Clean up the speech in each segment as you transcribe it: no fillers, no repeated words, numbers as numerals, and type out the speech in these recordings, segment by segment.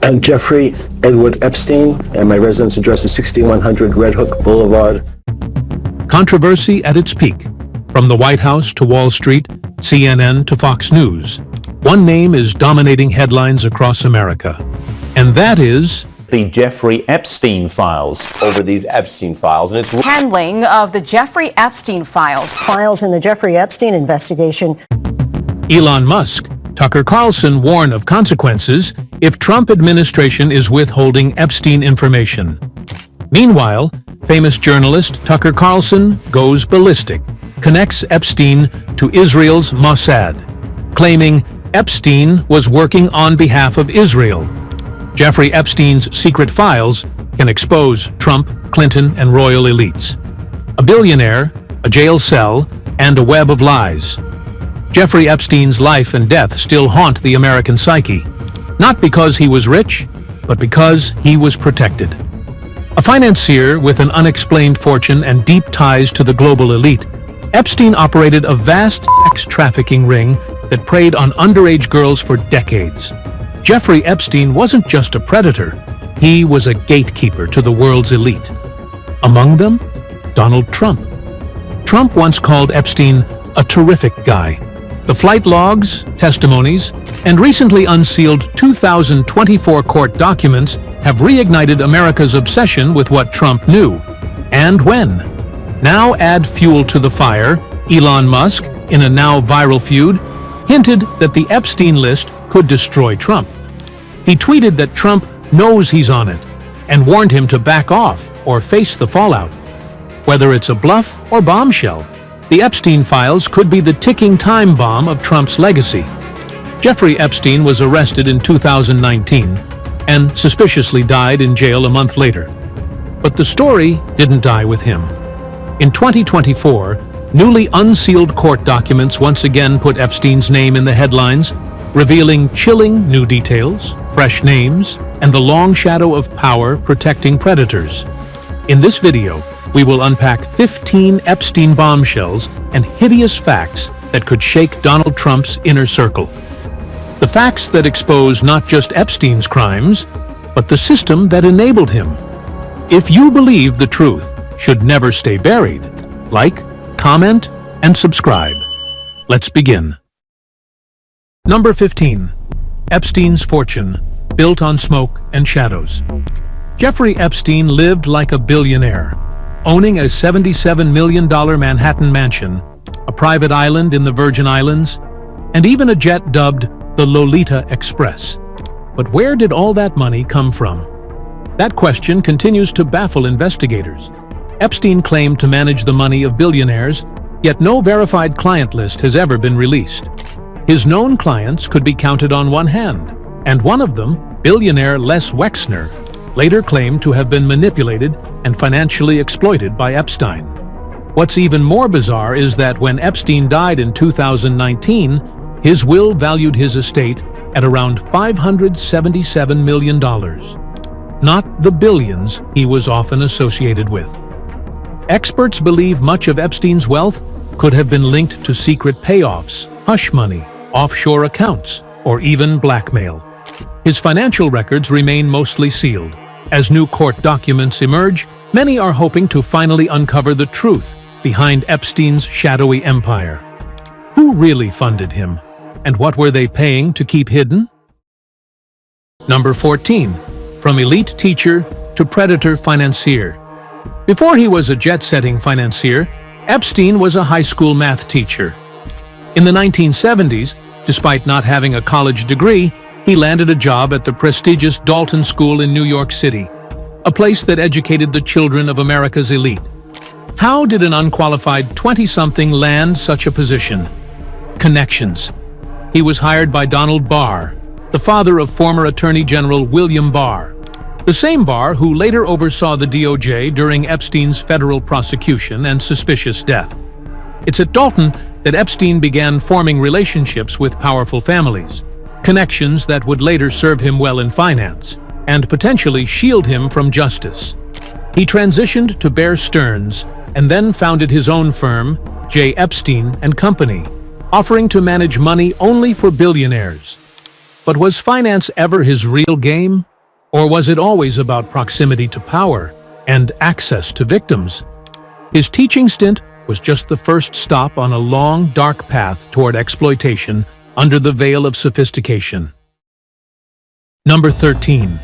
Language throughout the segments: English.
I'm Jeffrey Edward Epstein, and my residence address is 6100 Red Hook Boulevard. Controversy at its peak. From the White House to Wall Street, CNN to Fox News, one name is dominating headlines across America, and that is the Jeffrey Epstein files. Over these Epstein files, and its handling of the Jeffrey Epstein files. Files in the Jeffrey Epstein investigation. Elon Musk, Tucker Carlson warn of consequences if Trump administration is withholding Epstein information. Meanwhile, famous journalist Tucker Carlson goes ballistic, connects Epstein to Israel's Mossad, claiming Epstein was working on behalf of Israel. Jeffrey Epstein's secret files can expose Trump, Clinton, and royal elites. A billionaire, a jail cell, and a web of lies. Jeffrey Epstein's life and death still haunt the American psyche, not because he was rich, but because he was protected. A financier with an unexplained fortune and deep ties to the global elite, Epstein operated a vast sex trafficking ring that preyed on underage girls for decades. Jeffrey Epstein wasn't just a predator, he was a gatekeeper to the world's elite. Among them, Donald Trump. Trump once called Epstein a terrific guy. The flight logs, testimonies, and recently unsealed 2024 court documents have reignited America's obsession with what Trump knew and when. Now add fuel to the fire, Elon Musk, in a now viral feud, hinted that the Epstein list could destroy Trump. He tweeted that Trump knows he's on it and warned him to back off or face the fallout. Whether it's a bluff or bombshell, the Epstein files could be the ticking time bomb of Trump's legacy. Jeffrey Epstein was arrested in 2019 and suspiciously died in jail a month later. But the story didn't die with him. In 2024, newly unsealed court documents once again put Epstein's name in the headlines, revealing chilling new details, fresh names, and the long shadow of power protecting predators. In this video, we will unpack 15 Epstein bombshells and hideous facts that could shake Donald Trump's inner circle. The facts that expose not just Epstein's crimes, but the system that enabled him. If you believe the truth should never stay buried, like, comment, and subscribe. Let's begin. Number 15. Epstein's fortune, built on smoke and shadows. Jeffrey Epstein lived like a billionaire, owning a $77 million Manhattan mansion, a private island in the Virgin Islands, and even a jet dubbed the Lolita Express. But where did all that money come from? That question continues to baffle investigators. Epstein claimed to manage the money of billionaires, yet no verified client list has ever been released. His known clients could be counted on one hand, and one of them, billionaire Les Wexner, later claimed to have been manipulated and financially exploited by Epstein. What's even more bizarre is that when Epstein died in 2019, his will valued his estate at around $577 million, not the billions he was often associated with. Experts believe much of Epstein's wealth could have been linked to secret payoffs, hush money, offshore accounts, or even blackmail. His financial records remain mostly sealed. As new court documents emerge, many are hoping to finally uncover the truth behind Epstein's shadowy empire. Who really funded him? And what were they paying to keep hidden? Number 14. From elite teacher to predator financier. Before he was a jet-setting financier, Epstein was a high school math teacher. In the 1970s, despite not having a college degree, he landed a job at the prestigious Dalton School in New York City, a place that educated the children of America's elite. How did an unqualified 20-something land such a position? Connections. He was hired by Donald Barr, the father of former Attorney General William Barr, the same Barr who later oversaw the DOJ during Epstein's federal prosecution and suspicious death. It's at Dalton that Epstein began forming relationships with powerful families, connections that would later serve him well in finance and potentially shield him from justice. He transitioned to Bear Stearns and then founded his own firm, J. Epstein and Company, offering to manage money only for billionaires. But was finance ever his real game? Or was it always about proximity to power and access to victims? His teaching stint was just the first stop on a long, dark path toward exploitation under the veil of sophistication. Number 13.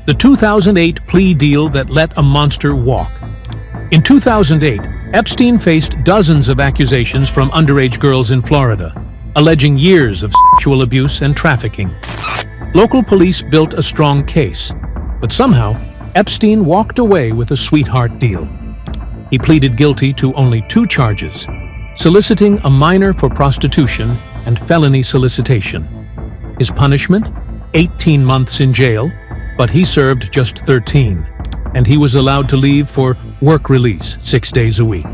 The 2008 plea deal that let a monster walk. In 2008, Epstein faced dozens of accusations from underage girls in Florida, alleging years of sexual abuse and trafficking. Local police built a strong case, but somehow, Epstein walked away with a sweetheart deal. He pleaded guilty to only 2 charges: soliciting a minor for prostitution and felony solicitation. His punishment? 18 months in jail, but he served just 13, and he was allowed to leave for work release 6 days a week.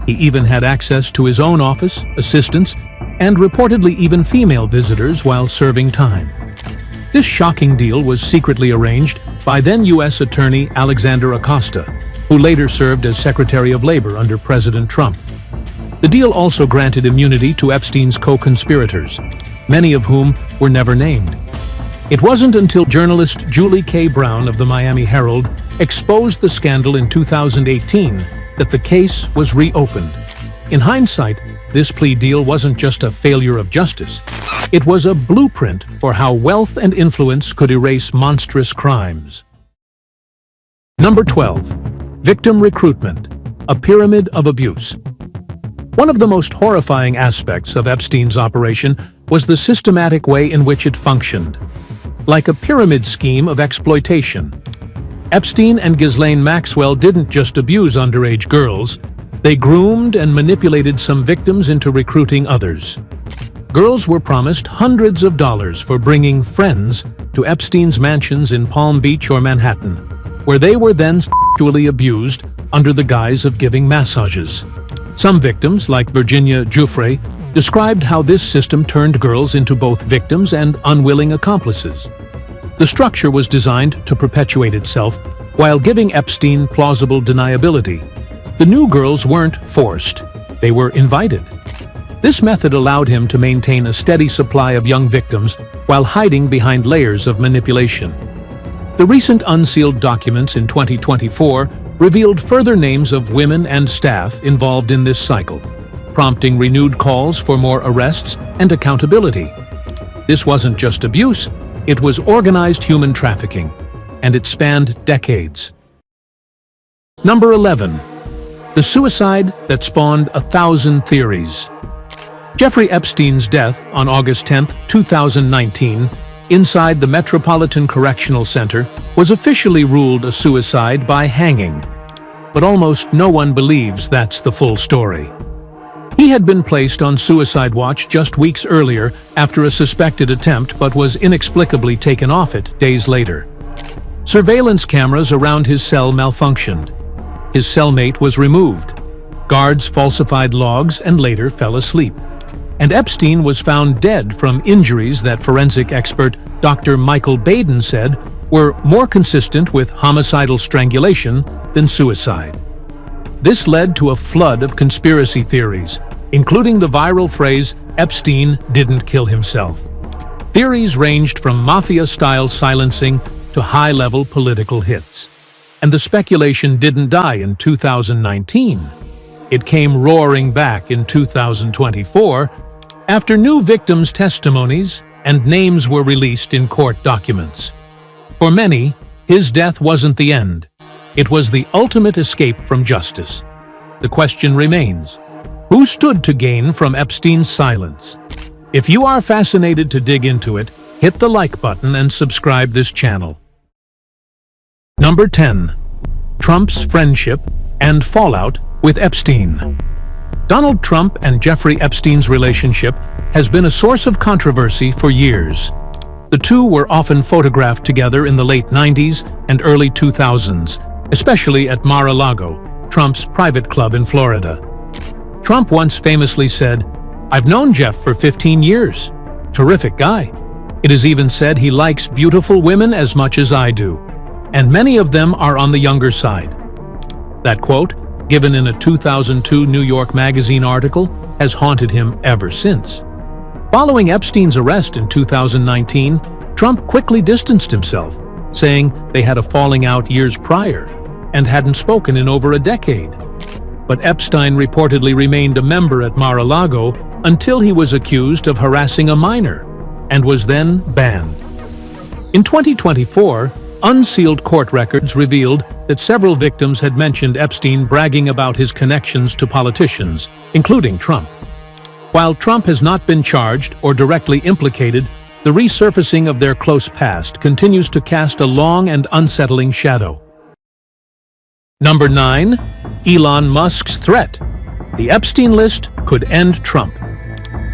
He even had access to his own office, assistants, and reportedly even female visitors while serving time. This shocking deal was secretly arranged by then U.S. Attorney Alexander Acosta, who later served as Secretary of Labor under President Trump. The deal also granted immunity to Epstein's co-conspirators, many of whom were never named. It wasn't until journalist Julie K. Brown of the Miami Herald exposed the scandal in 2018 that the case was reopened. In hindsight, this plea deal wasn't just a failure of justice. It was a blueprint for how wealth and influence could erase monstrous crimes. Number 12. Victim recruitment, a pyramid of abuse. One of the most horrifying aspects of Epstein's operation was the systematic way in which it functioned. Like a pyramid scheme of exploitation. Epstein and Ghislaine Maxwell didn't just abuse underage girls, they groomed and manipulated some victims into recruiting others. Girls were promised hundreds of dollars for bringing friends to Epstein's mansions in Palm Beach or Manhattan, where they were then sexually abused under the guise of giving massages. Some victims, like Virginia Giuffre, described how this system turned girls into both victims and unwilling accomplices. The structure was designed to perpetuate itself while giving Epstein plausible deniability. The new girls weren't forced, they were invited. This method allowed him to maintain a steady supply of young victims while hiding behind layers of manipulation. The recent Unsealed documents in 2024 revealed further names of women and staff involved in this cycle, prompting renewed calls for more arrests and accountability. This wasn't just abuse, it was organized human trafficking, and it spanned decades. Number 11. The suicide that spawned 1,000 theories. Jeffrey Epstein's death on August 10, 2019, inside the Metropolitan Correctional Center, was officially ruled a suicide by hanging. But almost no one believes that's the full story. He had been placed on suicide watch just weeks earlier after a suspected attempt but was inexplicably taken off it days later. Surveillance cameras around his cell malfunctioned. His cellmate was removed. Guards falsified logs and later fell asleep. And Epstein was found dead from injuries that forensic expert Dr. Michael Baden said were more consistent with homicidal strangulation than suicide. This led to a flood of conspiracy theories, including the viral phrase, "Epstein didn't kill himself." Theories ranged from mafia-style silencing to high-level political hits. And the speculation didn't die in 2019. It came roaring back in 2024 after new victims' testimonies and names were released in court documents. For many, his death wasn't the end. It was the ultimate escape from justice. The question remains, who stood to gain from Epstein's silence? If you are fascinated to dig into it, hit the like button and subscribe this channel. Number 10. Trump's friendship and fallout with Epstein. Donald Trump and Jeffrey Epstein's relationship has been a source of controversy for years. The two were often photographed together in the late 90s and early 2000s, especially at Mar-a-Lago, Trump's private club in Florida. Trump once famously said, "I've known Jeff for 15 years. Terrific guy. It is even said he likes beautiful women as much as I do, and many of them are on the younger side." That quote, given in a 2002 New York Magazine article, has haunted him ever since. Following Epstein's arrest in 2019, Trump quickly distanced himself, saying they had a falling out years prior and hadn't spoken in over a decade. But Epstein reportedly remained a member at Mar-a-Lago until he was accused of harassing a minor and was then banned. In 2024, Unsealed court records revealed that several victims had mentioned Epstein bragging about his connections to politicians, including Trump. While Trump has not been charged or directly implicated, the resurfacing of their close past continues to cast a long and unsettling shadow. Number 9. Elon Musk's threat. The Epstein list could end Trump.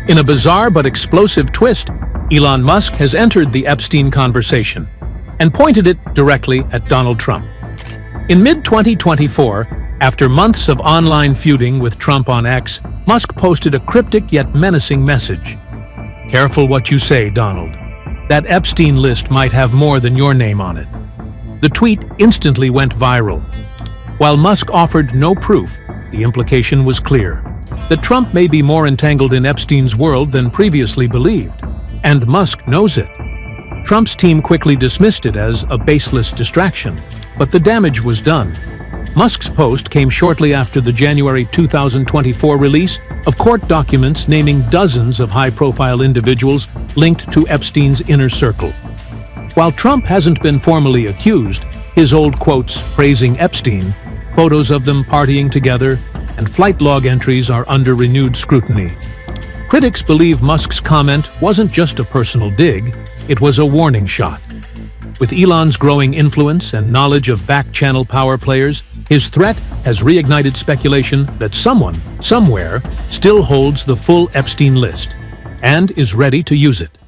In a bizarre but explosive twist, Elon Musk has entered the Epstein conversation and pointed it directly at Donald Trump. In mid-2024, after months of online feuding with Trump on X, Musk posted a cryptic yet menacing message. "Careful what you say, Donald. That Epstein list might have more than your name on it." The tweet instantly went viral. While Musk offered no proof, the implication was clear: that Trump may be more entangled in Epstein's world than previously believed, and Musk knows it. Trump's team quickly dismissed it as a baseless distraction, but the damage was done. Musk's post came shortly after the January 2024 release of court documents naming dozens of high-profile individuals linked to Epstein's inner circle. While Trump hasn't been formally accused, his old quotes praising Epstein, photos of them partying together, and flight log entries are under renewed scrutiny. Critics believe Musk's comment wasn't just a personal dig, it was a warning shot. With Elon's growing influence and knowledge of back-channel power players, his threat has reignited speculation that someone, somewhere, still holds the full Epstein list and is ready to use it.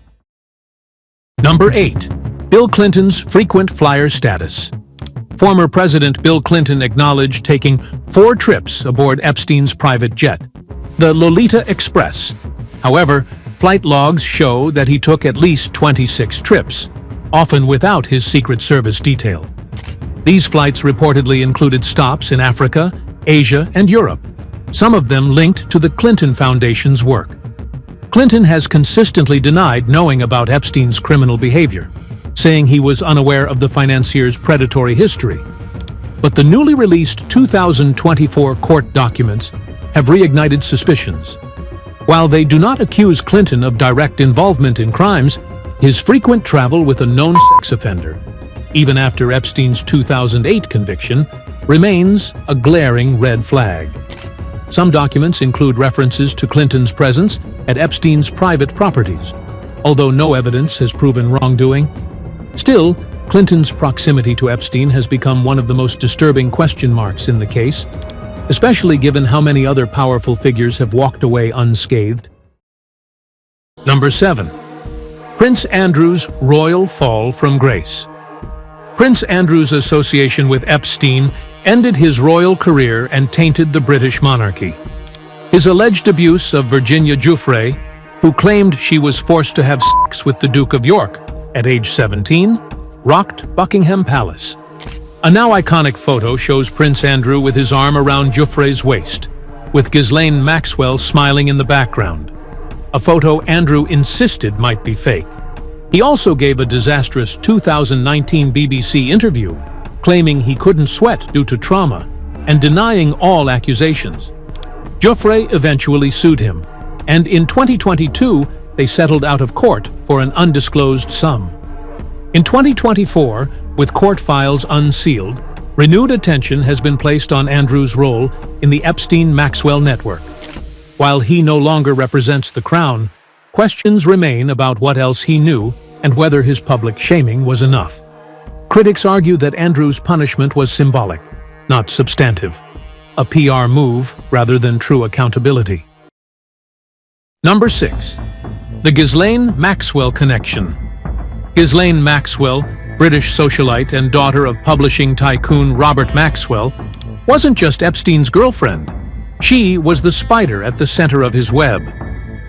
Number 8. Bill Clinton's frequent flyer status. Former President Bill Clinton acknowledged taking 4 trips aboard Epstein's private jet, the Lolita Express. However, flight logs show that he took at least 26 trips, often without his Secret Service detail. These flights reportedly included stops in Africa, Asia, and Europe, some of them linked to the Clinton Foundation's work. Clinton has consistently denied knowing about Epstein's criminal behavior, saying he was unaware of the financier's predatory history. But the newly released 2024 court documents have reignited suspicions. While they do not accuse Clinton of direct involvement in crimes, his frequent travel with a known sex offender, even after Epstein's 2008 conviction, remains a glaring red flag. Some documents include references to Clinton's presence at Epstein's private properties, although no evidence has proven wrongdoing. Still, Clinton's proximity to Epstein has become one of the most disturbing question marks in the case, especially given how many other powerful figures have walked away unscathed. Number 7. Prince Andrew's royal fall from grace. Prince Andrew's association with Epstein ended his royal career and tainted the British monarchy. His alleged abuse of Virginia Giuffre, who claimed she was forced to have sex with the Duke of York at age 17, rocked Buckingham Palace. A now iconic photo shows Prince Andrew with his arm around Giuffre's waist, with Ghislaine Maxwell smiling in the background. A photo Andrew insisted might be fake. He also gave a disastrous 2019 BBC interview, claiming he couldn't sweat due to trauma and denying all accusations. Giuffre eventually sued him, and in 2022 they settled out of court for an undisclosed sum. In 2024, with court files unsealed, renewed attention has been placed on Andrew's role in the Epstein-Maxwell network. While he no longer represents the crown, questions remain about what else he knew and whether his public shaming was enough. Critics argue that Andrew's punishment was symbolic, not substantive, a PR move rather than true accountability. Number 6. The Ghislaine Maxwell connection. Ghislaine Maxwell, British socialite and daughter of publishing tycoon Robert Maxwell, wasn't just Epstein's girlfriend. She was the spider at the center of his web.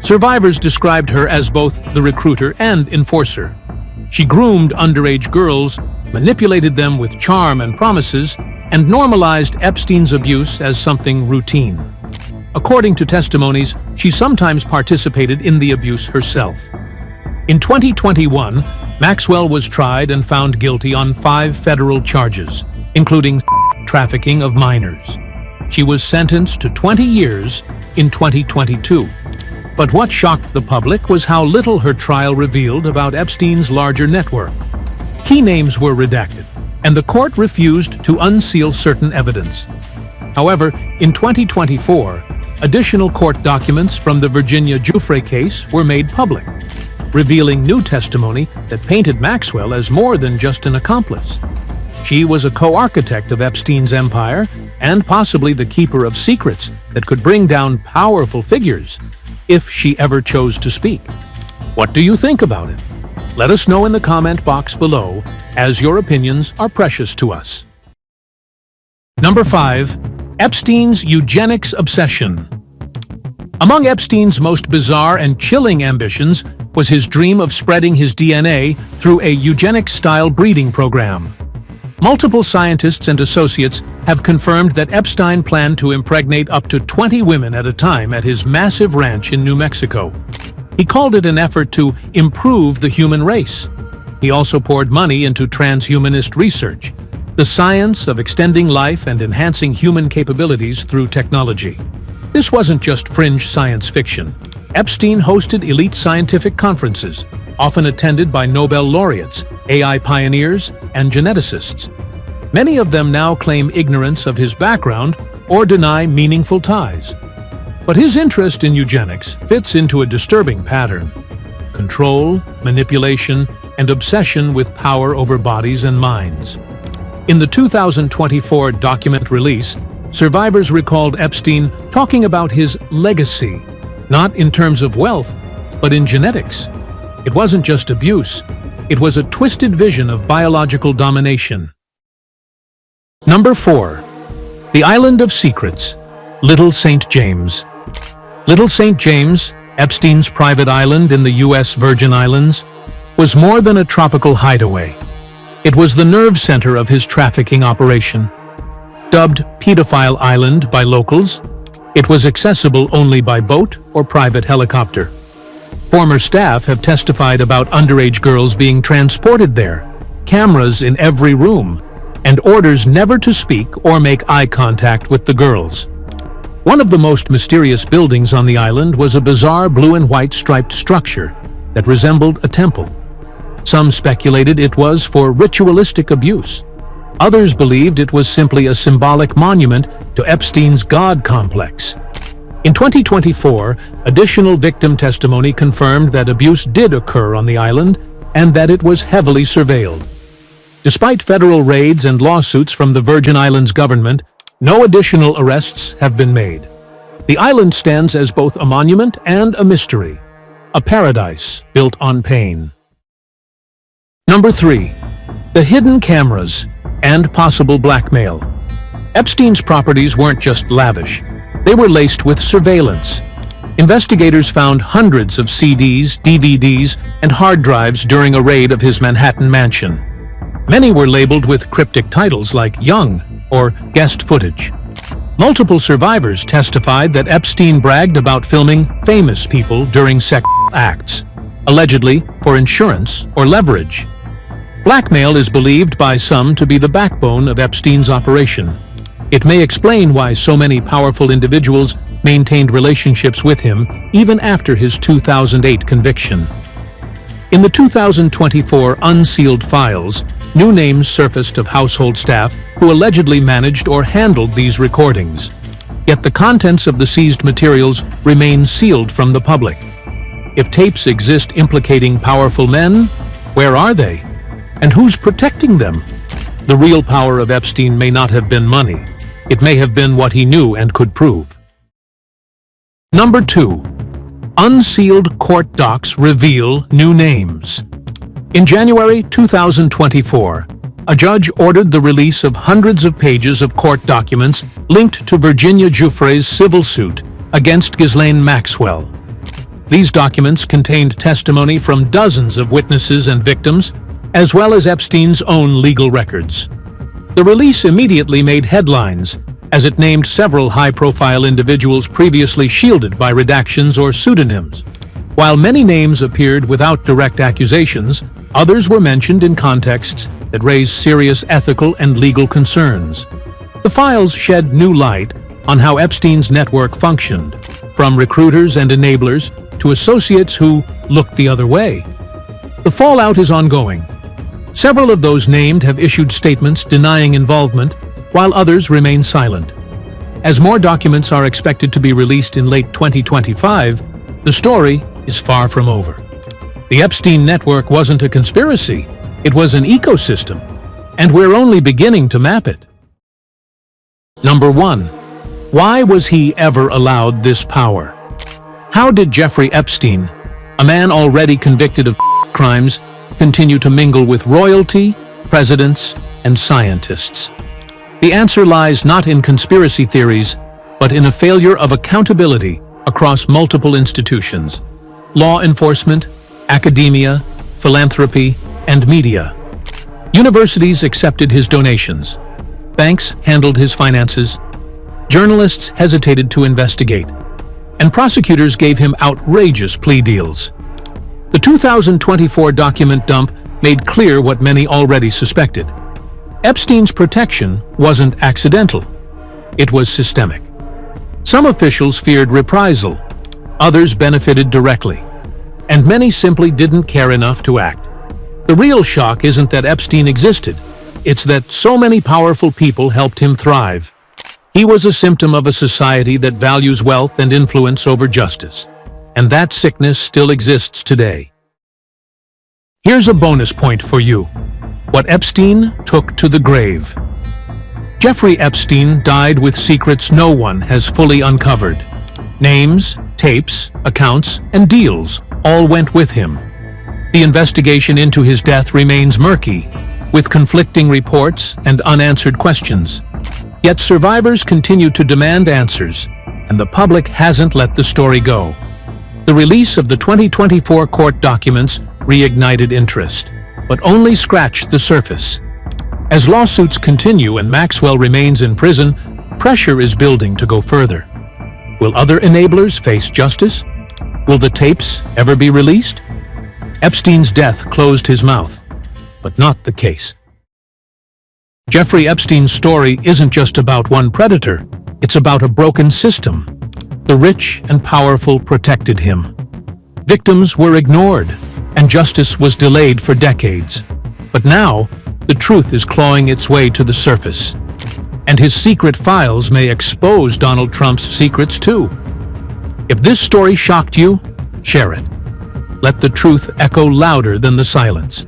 Survivors described her as both the recruiter and enforcer. She groomed underage girls, manipulated them with charm and promises, and normalized Epstein's abuse as something routine. According to testimonies, she sometimes participated in the abuse herself. In 2021, Maxwell was tried and found guilty on 5 federal charges, including trafficking of minors. She was sentenced to 20 years in 2022. But what shocked the public was how little her trial revealed about Epstein's larger network. Key names were redacted, and the court refused to unseal certain evidence. However, in 2024, additional court documents from the Virginia Giuffre case were made public, revealing new testimony that painted Maxwell as more than just an accomplice. She was a co-architect of Epstein's empire and possibly the keeper of secrets that could bring down powerful figures if she ever chose to speak. What do you think about it? Let us know in the comment box below, as your opinions are precious to us. Number 5. Epstein's eugenics obsession. Among Epstein's most bizarre and chilling ambitions was his dream of spreading his DNA through a eugenics-style breeding program. Multiple scientists and associates have confirmed that Epstein planned to impregnate up to 20 women at a time at his massive ranch in New Mexico. He called it an effort to improve the human race. He also poured money into transhumanist research, the science of extending life and enhancing human capabilities through technology. This wasn't just fringe science fiction. Epstein hosted elite scientific conferences, often attended by Nobel laureates, AI pioneers, and geneticists. Many of them now claim ignorance of his background or deny meaningful ties. But his interest in eugenics fits into a disturbing pattern: control, manipulation, and obsession with power over bodies and minds. In the 2024 document release, survivors recalled Epstein talking about his legacy, not in terms of wealth, but in genetics. It wasn't just abuse, it was a twisted vision of biological domination. Number 4. The Island of Secrets, Little St. James. Little St. James, Epstein's private island in the U.S. Virgin Islands, was more than a tropical hideaway. It was the nerve center of his trafficking operation. Dubbed Pedophile Island by locals, it was accessible only by boat or private helicopter. Former staff have testified about underage girls being transported there, cameras in every room, and orders never to speak or make eye contact with the girls. One of the most mysterious buildings on the island was a bizarre blue and white striped structure that resembled a temple. Some speculated it was for ritualistic abuse. Others believed it was simply a symbolic monument to Epstein's God complex. In 2024, additional victim testimony confirmed that abuse did occur on the island and that it was heavily surveilled. Despite federal raids and lawsuits from the Virgin Islands government, no additional arrests have been made. The island stands as both a monument and a mystery, a paradise built on pain. Number 3. The hidden cameras and possible blackmail. Epstein's properties weren't just lavish. They were laced with surveillance. Investigators found hundreds of CDs, DVDs, and hard drives during a raid of his Manhattan mansion. Many were labeled with cryptic titles like Young or Guest Footage. Multiple survivors testified that Epstein bragged about filming famous people during sexual acts, allegedly for insurance or leverage. Blackmail is believed by some to be the backbone of Epstein's operation. It may explain why so many powerful individuals maintained relationships with him even after his 2008 conviction. In the 2024 Unsealed files, new names surfaced of household staff who allegedly managed or handled these recordings. Yet the contents of the seized materials remain sealed from the public. If tapes exist implicating powerful men, where are they? And who's protecting them? The real power of Epstein may not have been money. It may have been what he knew and could prove. Number 2. Unsealed court docs reveal new names. In January 2024, a judge ordered the release of hundreds of pages of court documents linked to Virginia Giuffre's civil suit against Ghislaine Maxwell. These documents contained testimony from dozens of witnesses and victims, as well as Epstein's own legal records. The release immediately made headlines, as it named several high-profile individuals previously shielded by redactions or pseudonyms. While many names appeared without direct accusations, others were mentioned in contexts that raised serious ethical and legal concerns. The files shed new light on how Epstein's network functioned, from recruiters and enablers to associates who looked the other way. The fallout is ongoing. Several of those named have issued statements denying involvement, while others remain silent. As more documents are expected to be released in late 2025, the story is far from over. The Epstein network wasn't a conspiracy, it was an ecosystem, and we're only beginning to map it. Number 1. Why was he ever allowed this power? How did Jeffrey Epstein, a man already convicted of crimes, continue to mingle with royalty, presidents, and scientists? The answer lies not in conspiracy theories, but in a failure of accountability across multiple institutions: law enforcement, academia, philanthropy, and media. Universities accepted his donations. Banks handled his finances. Journalists hesitated to investigate. And prosecutors gave him outrageous plea deals. The 2024 document dump made clear what many already suspected. Epstein's protection wasn't accidental. It was systemic. Some officials feared reprisal. Others benefited directly. And many simply didn't care enough to act. The real shock isn't that Epstein existed. It's that so many powerful people helped him thrive. He was a symptom of a society that values wealth and influence over justice. And that sickness still exists today. Here's a bonus point for you: what Epstein took to the grave. Jeffrey Epstein died with secrets no one has fully uncovered. Names, tapes, accounts, and deals all went with him. The investigation into his death remains murky, with conflicting reports and unanswered questions. Yet survivors continue to demand answers, and the public hasn't let the story go. The release of the 2024 court documents reignited interest, but only scratched the surface. As lawsuits continue and Maxwell remains in prison, pressure is building to go further. Will other enablers face justice? Will the tapes ever be released? Epstein's death closed his mouth, but not the case. Jeffrey Epstein's story isn't just about one predator, it's about a broken system. The rich and powerful protected him. Victims were ignored, and justice was delayed for decades. But now, the truth is clawing its way to the surface. And his secret files may expose Donald Trump's secrets too. If this story shocked you, share it. Let the truth echo louder than the silence.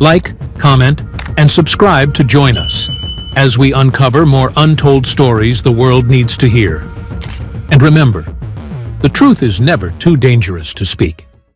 Like, comment, and subscribe to join us as we uncover more untold stories the world needs to hear. And remember, the truth is never too dangerous to speak.